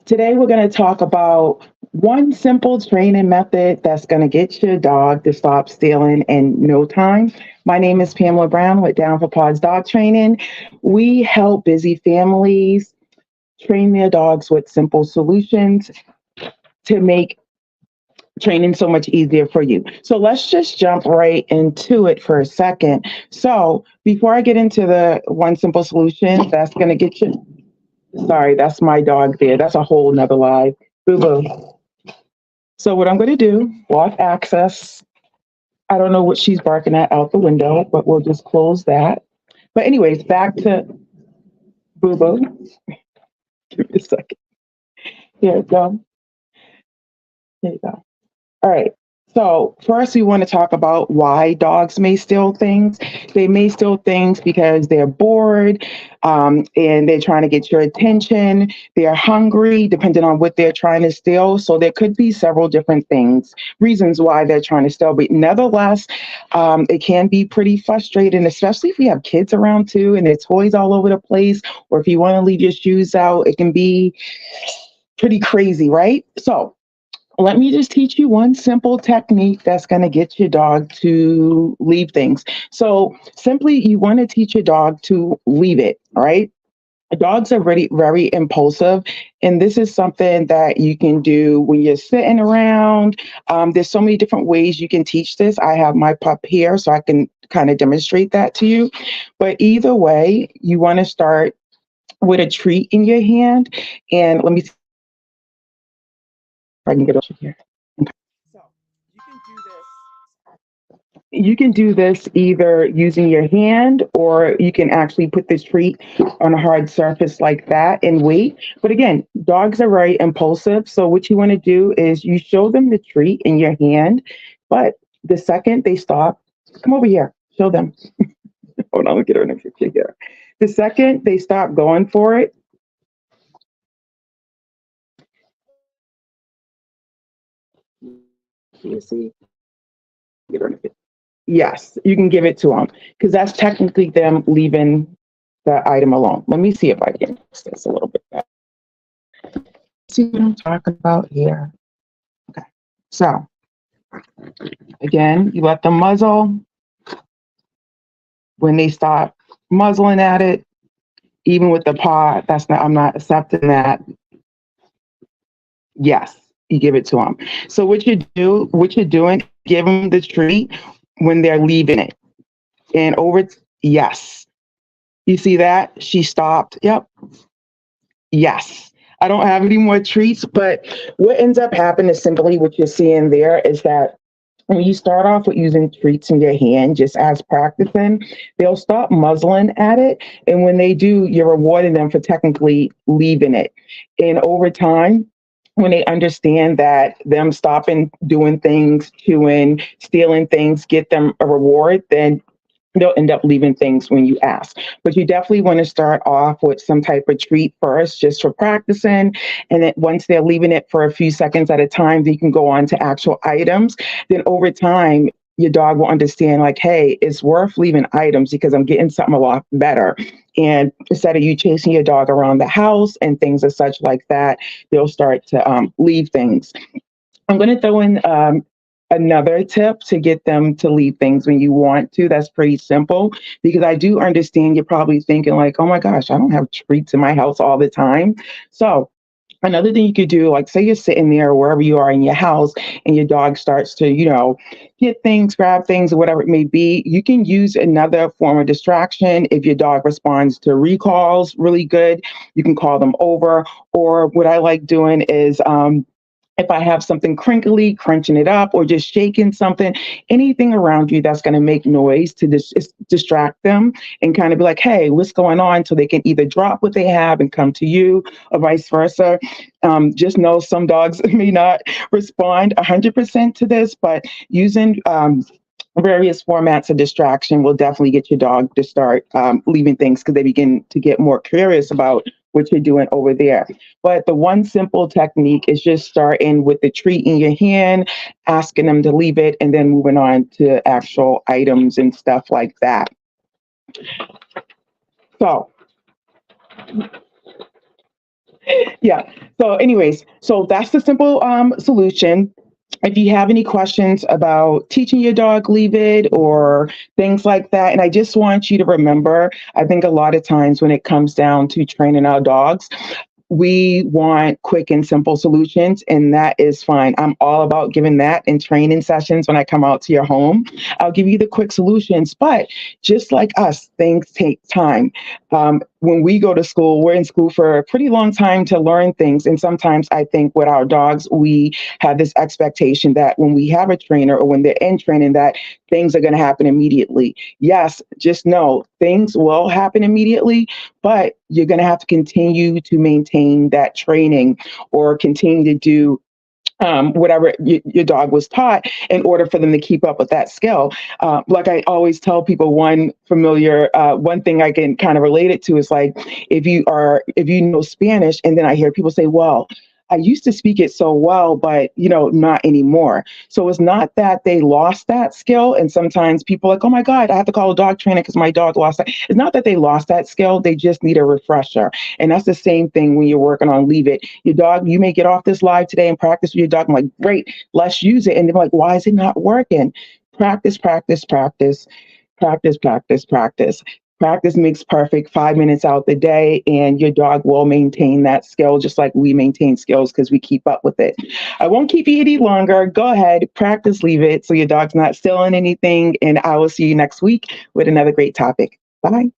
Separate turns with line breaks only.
Today, we're going to talk about one simple training method that's going to get your dog to stop stealing in no time. My name is Pamela Brown with Down for Paws Dog Training. We help busy families train their dogs with simple solutions to make training so much easier for you. So let's just jump right into it for a second. So before I get into the one simple solution that's going to get you, sorry, that's my dog there. That's a whole nother live. Boo boo. So what I'm going to do, block access. I don't know what she's barking at out the window, but we'll just close that. But anyways, back to Boo Boo. Give me a second. Here we go. Here you go. All right. So first, we want to talk about why dogs may steal things. They may steal things because they're bored, and they're trying to get your attention. They're hungry, depending on what they're trying to steal. So there could be several different reasons why they're trying to steal. But nevertheless, it can be pretty frustrating, especially if you have kids around too, and there's toys all over the place. Or if you want to leave your shoes out, it can be pretty crazy, right? So let me just teach you one simple technique that's going to get your dog to leave things. So simply, you want to teach your dog to leave it, right? Dogs are very, very impulsive, and this is something that you can do when you're sitting around. There's so many different ways you can teach this. I have my pup here, so I can kind of demonstrate that to you. But either way, you want to start with a treat in your hand, and let me see if I can get it here. Okay. So you can do this. You can do this either using your hand, or you can actually put this treat on a hard surface like that and wait. But again, dogs are very impulsive. So what you want to do is you show them the treat in your hand, but the second they stop, come over here, show them. Hold on, look at her in the picture here. The second they stop going for it, you see, get her in the picture. Yes, you can give it to them because that's technically them leaving the item alone. Let me see if I can fix this a little bit better. See what I'm talking about here. Okay. So again, you let them muzzle. When they stop muzzling at it, even with the paw, I'm not accepting that. Yes, you give it to them. So what you're doing, give them the treat when they're leaving it. And yes. You see that? She stopped. Yep. Yes. I don't have any more treats, but what ends up happening is simply what you're seeing there is that when you start off with using treats in your hand, just as practicing, they'll stop muzzling at it. And when they do, you're rewarding them for technically leaving it. And over time, when they understand that them stopping doing things, chewing, stealing things, get them a reward, then they'll end up leaving things when you ask. But you definitely want to start off with some type of treat first, just for practicing. And then once they're leaving it for a few seconds at a time, then you can go on to actual items. Then over time, your dog will understand, like, hey, it's worth leaving items because I'm getting something a lot better. And instead of you chasing your dog around the house and things as such like that, they'll start to leave things. I'm going to throw in another tip to get them to leave things when you want to. That's pretty simple because I do understand you're probably thinking like, oh my gosh, I don't have treats in my house all the time. So another thing you could do, like say you're sitting there or wherever you are in your house and your dog starts to, get things, grab things, or whatever it may be, you can use another form of distraction. If your dog responds to recalls really good, you can call them over. Or what I like doing is, if I have something crinkly, crunching it up, or just shaking something, anything around you that's going to make noise to distract them and kind of be like, hey, what's going on? So they can either drop what they have and come to you or vice versa. Just know some dogs may not respond 100% to this, but using various formats of distraction will definitely get your dog to start leaving things because they begin to get more curious about what you're doing over there. But the one simple technique is just starting with the treat in your hand, asking them to leave it, and then moving on to actual items and stuff like that. So Yeah. So anyways, so that's the simple solution. If you have any questions about teaching your dog leave it or things like that, and I just want you to remember, I think a lot of times when it comes down to training our dogs, we want quick and simple solutions, and that is fine. I'm all about giving that in training sessions when I come out to your home. I'll give you the quick solutions, but just like us, things take time. When we go to school, we're in school for a pretty long time to learn things. And sometimes I think with our dogs, we have this expectation that when we have a trainer or when they're in training, that things are going to happen immediately. Yes, just know things will happen immediately, but you're going to have to continue to maintain that training or continue to do whatever your dog was taught in order for them to keep up with that skill. Like I always tell people, one thing I can kind of relate it to is like if you know Spanish, and then I hear people say, "Well, I used to speak it so well, but not anymore." So it's not that they lost that skill. And sometimes people are like, "Oh my God, I have to call a dog trainer because my dog lost that." It's not that they lost that skill; they just need a refresher. And that's the same thing when you're working on Leave It. Your dog, you may get off this live today and practice with your dog. I'm like, great, let's use it. And they're like, why is it not working? Practice, practice, practice, practice, practice, practice. Practice makes perfect. 5 minutes out the day, and your dog will maintain that skill just like we maintain skills because we keep up with it. I won't keep you any longer. Go ahead, practice, Leave It so your dog's not stealing anything. And I will see you next week with another great topic. Bye.